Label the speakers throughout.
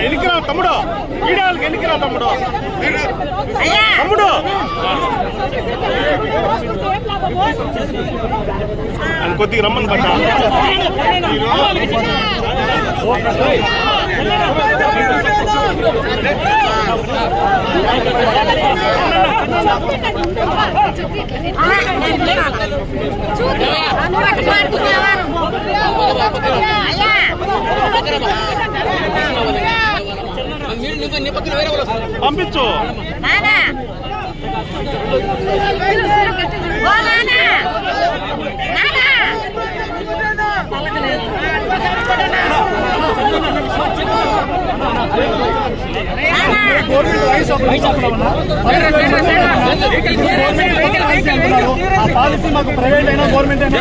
Speaker 1: ఎన్నికరా తమ్ముడు వీడియోకి ఎన్నికరా తమ్ముడు తమ్ముడు అది కొద్దిగా రమ్మని పట్ట పంపించు
Speaker 2: పాలసీ మాకు ప్రైవేట్ అయినా గవర్నమెంట్ అయినా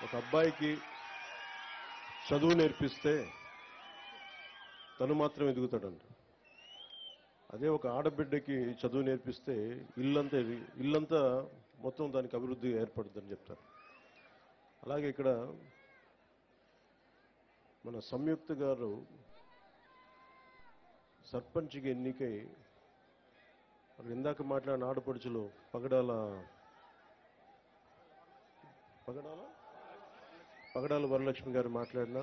Speaker 3: ఒక అబ్బాయికి చదువు నేర్పిస్తే తను మాత్రం ఎదుగుతాడంట. అదే ఒక ఆడబిడ్డకి చదువు నేర్పిస్తే ఇల్లంతా మొత్తం దానికి అభివృద్ధి ఏర్పడుతుందని చెప్తారు. అలాగే ఇక్కడ మన సంయుక్త గారు సర్పంచ్కి ఎన్నికై ఇందాక మాట్లాడిన ఆడపడుచులు పగడాల వరలక్ష్మి గారు మాట్లాడినా,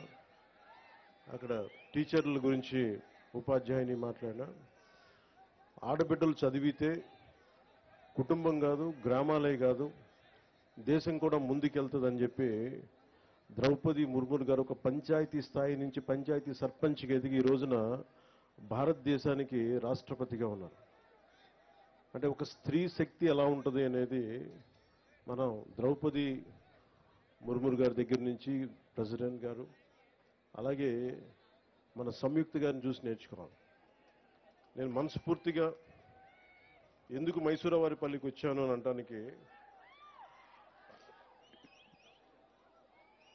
Speaker 3: అక్కడ టీచర్ల గురించి ఉపాధ్యాయుని మాట్లాడినా, ఆడబిడ్డలు చదివితే కుటుంబం కాదు గ్రామాలే కాదు దేశం కూడా ముందుకెళ్తుందని చెప్పి ద్రౌపది ముర్ము గారు ఒక పంచాయతీ స్థాయి నుంచి పంచాయతీ సర్పంచ్కి ఎదిగి ఈ రోజున భారతదేశానికి రాష్ట్రపతిగా ఉన్నారు. అంటే ఒక స్త్రీ శక్తి ఎలా ఉంటుంది అనేది మనం ద్రౌపది ముర్ము గారి దగ్గర నుంచి ప్రెసిడెంట్ గారు అలాగే మన సంయుక్త గారిని చూసి నేర్చుకోవాలి. నేను మనస్ఫూర్తిగా ఎందుకు మైసూరవారిపల్లికి వచ్చాను అని అనడానికి,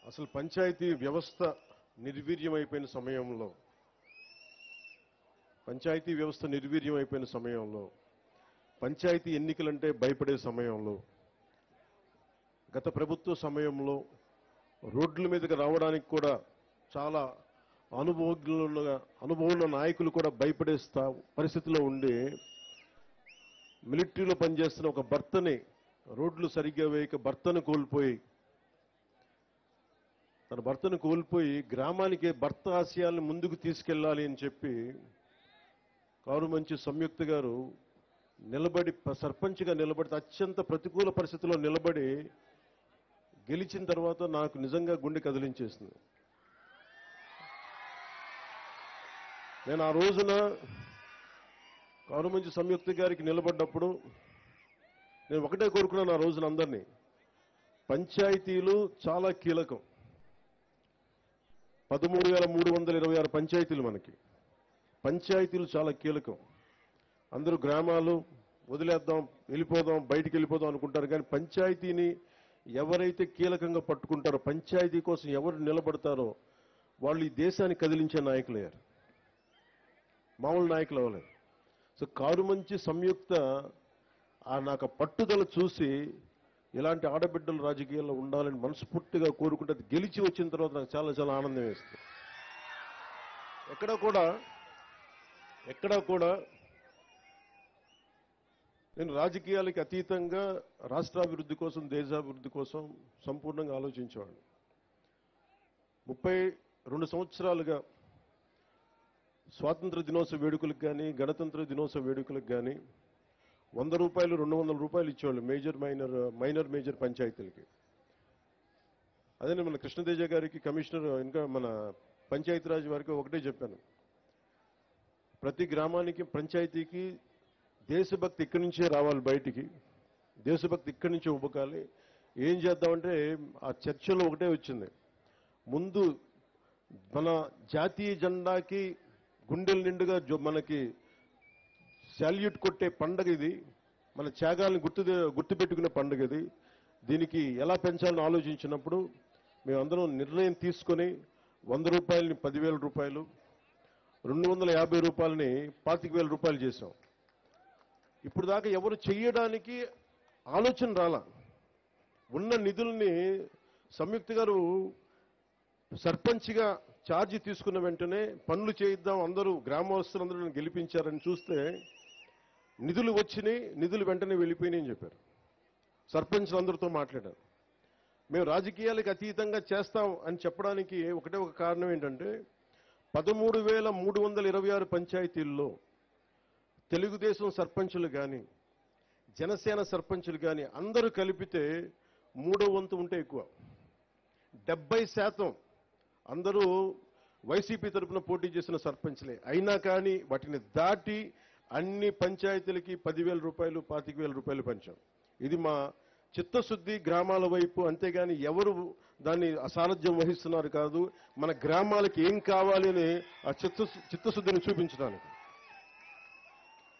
Speaker 3: అసలు పంచాయతీ వ్యవస్థ నిర్వీర్యమైపోయిన సమయంలో పంచాయతీ ఎన్నికలంటే భయపడే సమయంలో, గత ప్రభుత్వ సమయంలో రోడ్ల మీదకి రావడానికి కూడా చాలా అనుభవం నాయకులు కూడా భయపడే పరిస్థితిలో ఉండి మిలిటరీలో పనిచేస్తున్న ఒక భర్తని రోడ్లు సరిగ్గా వేయక తన భర్తను కోల్పోయి గ్రామానికి భర్త ఆశయాలను ముందుకు తీసుకెళ్లాలి అని చెప్పి కారుమంచి సంయుక్త గారు సర్పంచ్గా నిలబడి అత్యంత ప్రతికూల పరిస్థితుల్లో నిలబడి గెలిచిన తర్వాత నాకు నిజంగా గుండె కదిలించేసింది. నేను ఆ రోజున కారుమంచి సంయుక్త గారికి నిలబడ్డప్పుడు నేను ఒకటే కోరుకున్నాను ఆ రోజున అందరినీ. పంచాయతీలు చాలా కీలకం. 13,326 పంచాయతీలు మనకి. పంచాయతీలు చాలా కీలకం. అందరూ గ్రామాలు వదిలేద్దాం, వెళ్ళిపోదాం, బయటికి వెళ్ళిపోదాం అనుకుంటారు. కానీ పంచాయతీని ఎవరైతే కీలకంగా పట్టుకుంటారో, పంచాయతీ కోసం ఎవరు నిలబడతారో వాళ్ళు ఈ దేశాన్ని కదిలించే నాయకులయ్యారు. మామూలు నాయకులు అవ్వలేదు. సో కారుమంచి సంయుక్త నాకు పట్టుదల చూసి ఇలాంటి ఆడబిడ్డలు రాజకీయాల్లో ఉండాలని మనస్ఫూర్తిగా కోరుకుంటే అది గెలిచి వచ్చిన తర్వాత నాకు చాలా చాలా ఆనందం వేస్తుంది. ఎక్కడా కూడా నేను రాజకీయాలకి అతీతంగా రాష్ట్రాభివృద్ధి కోసం, దేశాభివృద్ధి కోసం సంపూర్ణంగా ఆలోచించేవాడిని. 32 సంవత్సరాలుగా స్వాతంత్ర దినోత్సవ వేడుకలకు కానీ, గణతంత్ర దినోత్సవ వేడుకలకు కానీ 100 రూపాయలు, 200 రూపాయలు ఇచ్చేవాళ్ళు మైనర్ మేజర్ పంచాయతీలకి. అదే మన కృష్ణతేజ గారికి, కమిషనర్, ఇంకా మన పంచాయతీరాజ్ వారికి ఒకటే చెప్పాను. ప్రతి గ్రామానికి, పంచాయతీకి దేశభక్తి ఇక్కడి నుంచే రావాలి బయటికి. దేశభక్తి ఇక్కడి నుంచే ఉబ్బకాలి. ఏం చేద్దామంటే ఆ చర్చలో ఒకటే వచ్చింది. ముందు మన జాతీయ జెండాకి గుండెల నిండుగా మనకి శాల్యూట్ కొట్టే పండగ ఇది. మన త్యాగాలను గుర్తుపెట్టుకునే పండుగ ఇది. దీనికి ఎలా పెంచాలని ఆలోచించినప్పుడు మేమందరం నిర్ణయం తీసుకొని 100 రూపాయలని 10,000 రూపాయలు, 250 రూపాయలని 25,000 రూపాయలు చేశాం. ఇప్పుడు దాకా ఎవరు చెయ్యడానికి ఆలోచన రాలా. ఉన్న నిధుల్ని సంయుక్త గారు సర్పంచ్గా ఛార్జీ తీసుకున్న వెంటనే పనులు చేయిద్దాం, అందరూ గ్రామస్తులందరూ గెలిపించారని చూస్తే నిధులు వచ్చినాయి, నిధులు వెంటనే వెళ్ళిపోయినాయని చెప్పారు. సర్పంచ్లు అందరితో మాట్లాడారు. మేము రాజకీయాలకు అతీతంగా చేస్తాం అని చెప్పడానికి ఒకటే ఒక కారణం ఏంటంటే 13,326 పంచాయతీల్లో తెలుగుదేశం సర్పంచులు కానీ, జనసేన సర్పంచులు కానీ అందరూ కలిపితే 3వ వంతు ఉంటే ఎక్కువ. 70% అందరూ వైసీపీ తరఫున పోటీ చేసిన సర్పంచ్లే. అయినా కానీ వాటిని దాటి అన్ని పంచాయతీలకి 10,000 రూపాయలు, 25,000 రూపాయలు పంచాం. ఇది మా చిత్తశుద్ధి గ్రామాల వైపు. అంతేగాని ఎవరు దాన్ని అసారథ్యం వహిస్తున్నారు కాదు. మన గ్రామాలకి ఏం కావాలి అని ఆ చిత్తశుద్ధిని చూపించడానికి.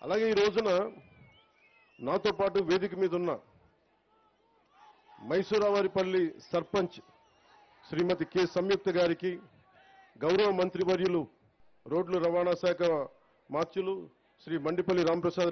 Speaker 3: అలాగే ఈ రోజున నాతో పాటు వేదిక మీద ఉన్న మైసూరావారిపల్లి సర్పంచ్ శ్రీమతి కె సంయుక్త గారికి, గౌరవ మంత్రివర్యులు రోడ్లు రవాణా శాఖ మార్చులు శ్రీ మండిపల్లి రాంప్రసాద్